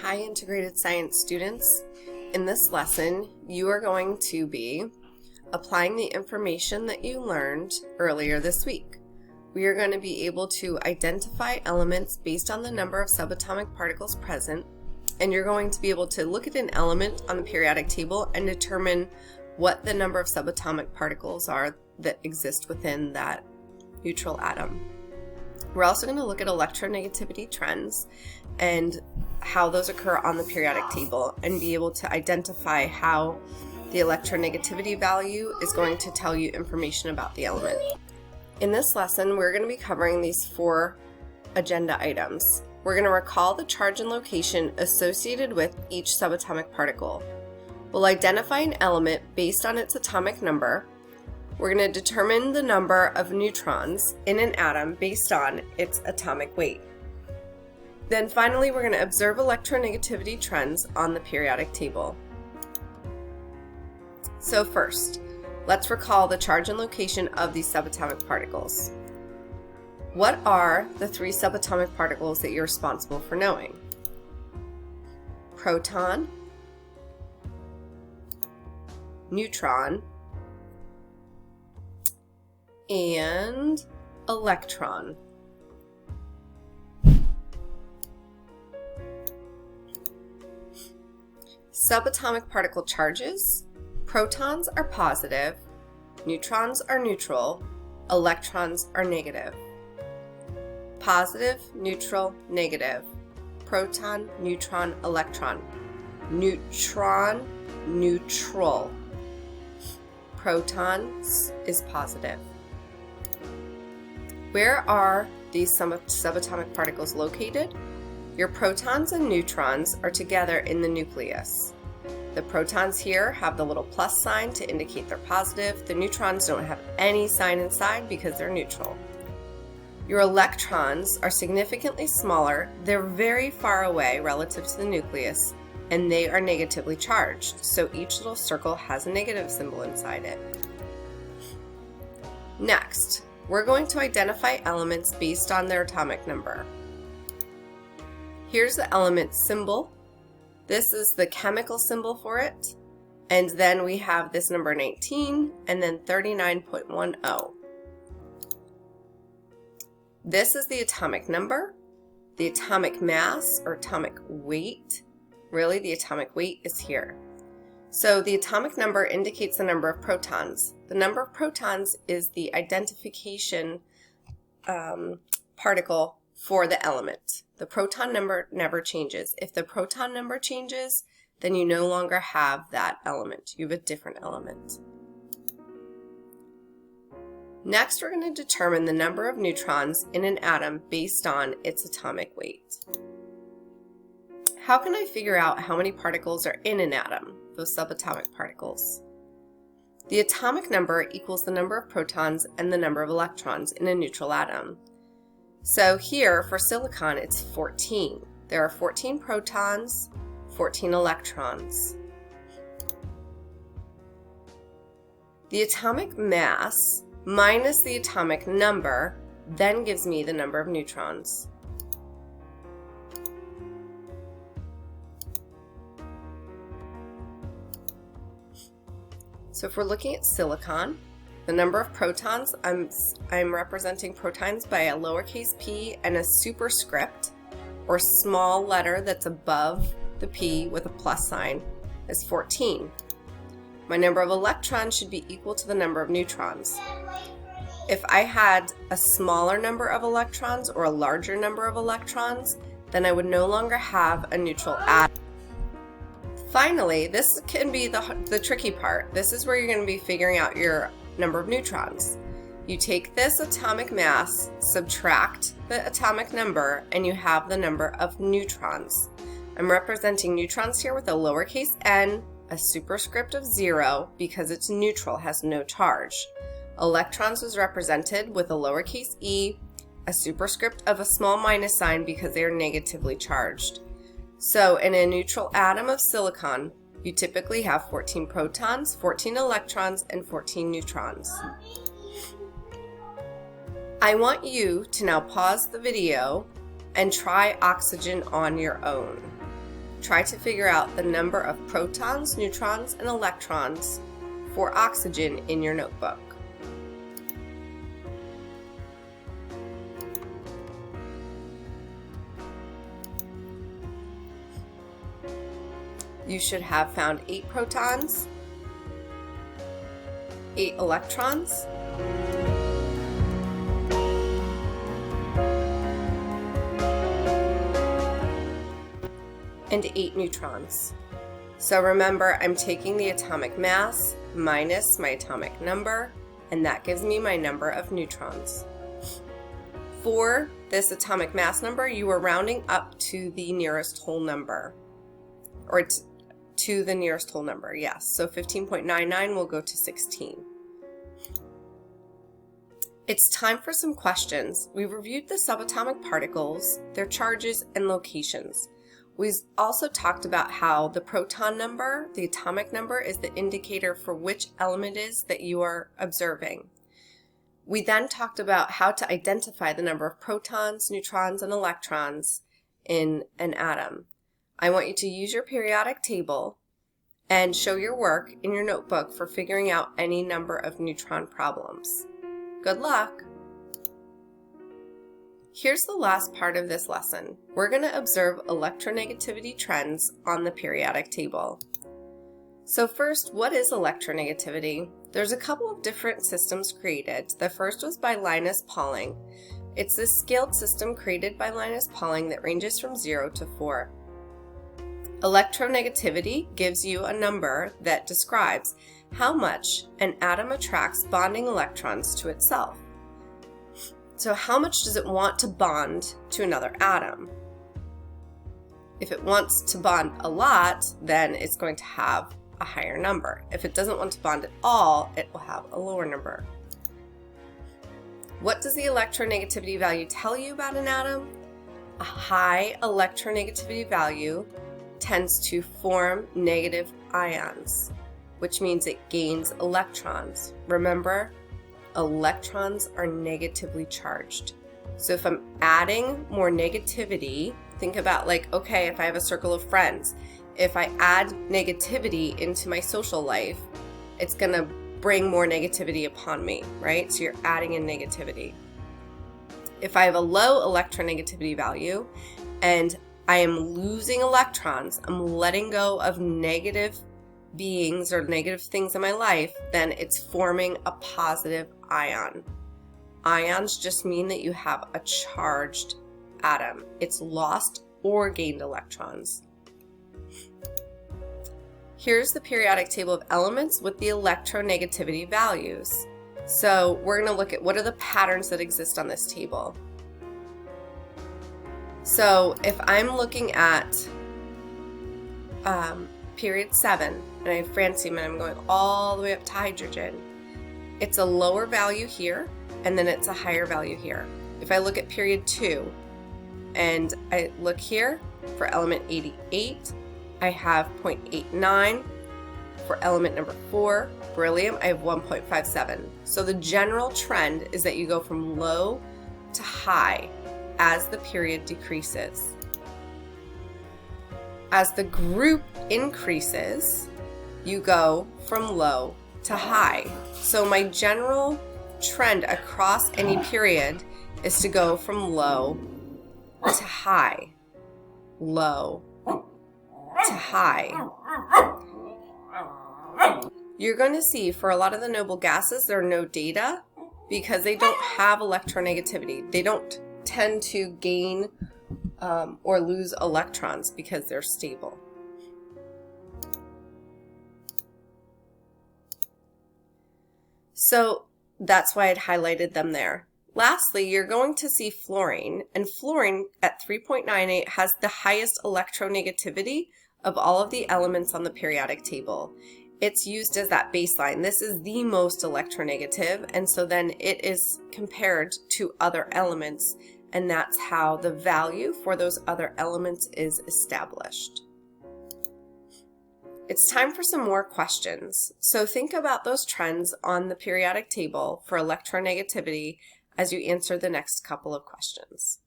Hi, integrated science students. In this lesson, you are going to be applying the information that you learned earlier this week. We are going to be able to identify elements based on the number of subatomic particles present, and you're going to be able to look at an element on the periodic table and determine what the number of subatomic particles are that exist within that neutral atom. We're also going to look at electronegativity trends and how those occur on the periodic table and be able to identify how the electronegativity value is going to tell you information about the element. In this lesson, we're going to be covering these 4 agenda items. We're going to recall the charge and location associated with each subatomic particle. We'll identify an element based on its atomic number. We're going to determine the number of neutrons in an atom based on its atomic weight. Then finally, we're going to observe electronegativity trends on the periodic table. So first, let's recall the charge and location of these subatomic particles. What are the 3 subatomic particles that you're responsible for knowing? Proton, neutron, and electron. Subatomic particle charges: protons are positive, neutrons are neutral, electrons are negative. Positive, neutral, negative. Proton, neutron, electron. Neutron, neutral. Protons is positive. Where are these subatomic particles located? Your protons and neutrons are together in the nucleus. The protons here have the little plus sign to indicate they're positive. The neutrons don't have any sign inside because they're neutral. Your electrons are significantly smaller. They're very far away relative to the nucleus, and they are negatively charged, so each little circle has a negative symbol inside it. Next, we're going to identify elements based on their atomic number. Here's the element symbol. This is the chemical symbol for it. And then we have this number 19 and then 39.10. This is the atomic number, the atomic mass or atomic weight. Really, the atomic weight is here. So the atomic number indicates the number of protons. The number of protons is the identification particle for the element. The proton number never changes. If the proton number changes, then you no longer have that element. You have a different element. Next, we're going to determine the number of neutrons in an atom based on its atomic weight. How can I figure out how many particles are in an atom, those subatomic particles? The atomic number equals the number of protons and the number of electrons in a neutral atom. So here for silicon, it's 14. There are 14 protons, 14 electrons. The atomic mass minus the atomic number then gives me the number of neutrons. So if we're looking at silicon, the number of protons, I'm representing protons by a lowercase p and a superscript or small letter that's above the p with a plus sign is 14. My number of electrons should be equal to the number of neutrons. If I had a smaller number of electrons or a larger number of electrons, then I would no longer have a neutral atom. Finally, this can be the tricky part. This is where you're going to be figuring out your number of neutrons. You take this atomic mass, subtract the atomic number, and you have the number of neutrons. I'm representing neutrons here with a lowercase n, a superscript of 0 because it's neutral, has no charge. Electrons is represented with a lowercase e, a superscript of a small minus sign because they are negatively charged. So in a neutral atom of silicon, you typically have 14 protons, 14 electrons, and 14 neutrons. I want you to now pause the video and try oxygen on your own. Try to figure out the number of protons, neutrons, and electrons for oxygen in your notebook. You should have found 8 protons, 8 electrons, and 8 neutrons. So remember, I'm taking the atomic mass minus my atomic number, and that gives me my number of neutrons. For this atomic mass number, you are rounding up to the nearest whole number, or to the nearest whole number, yes. So 15.99 will go to 16. It's time for some questions. We've reviewed the subatomic particles, their charges, and locations. We've also talked about how the proton number, the atomic number, is the indicator for which element it is that you are observing. We then talked about how to identify the number of protons, neutrons, and electrons in an atom. I want you to use your periodic table and show your work in your notebook for figuring out any number of neutron problems. Good luck! Here's the last part of this lesson. We're going to observe electronegativity trends on the periodic table. So first, what is electronegativity? There's a couple of different systems created. The first was by Linus Pauling. It's this scaled system created by Linus Pauling that ranges from 0 to 4. Electronegativity gives you a number that describes how much an atom attracts bonding electrons to itself. So how much does it want to bond to another atom? If it wants to bond a lot, then it's going to have a higher number. If it doesn't want to bond at all, it will have a lower number. What does the electronegativity value tell you about an atom? A high electronegativity value tends to form negative ions, which means it gains electrons. Remember, electrons are negatively charged. So if I'm adding more negativity, think about like, okay, if I have a circle of friends, if I add negativity into my social life, it's gonna bring more negativity upon me, right? So you're adding in negativity. If I have a low electronegativity value and I am losing electrons, I'm letting go of negative beings or negative things in my life, then it's forming a positive ion. Ions just mean that you have a charged atom. It's lost or gained electrons. Here's the periodic table of elements with the electronegativity values. So we're going to look at what are the patterns that exist on this table. So if I'm looking at period 7, and I have francium and I'm going all the way up to hydrogen, it's a lower value here, and then it's a higher value here. If I look at period 2, and I look here for element 88, I have 0.89. For element number 4, beryllium, I have 1.57. So the general trend is that you go from low to high as the period decreases. As the group increases, you go from low to high. So my general trend across any period is to go from low to high, low to high. You're going to see for a lot of the noble gases there are no data because they don't have electronegativity. They don't tend to gain or lose electrons because they're stable. So that's why I'd highlighted them there. Lastly, you're going to see fluorine, and fluorine at 3.98 has the highest electronegativity of all of the elements on the periodic table. It's used as that baseline. This is the most electronegative, and so then it is compared to other elements, and that's how the value for those other elements is established. It's time for some more questions. So think about those trends on the periodic table for electronegativity as you answer the next couple of questions.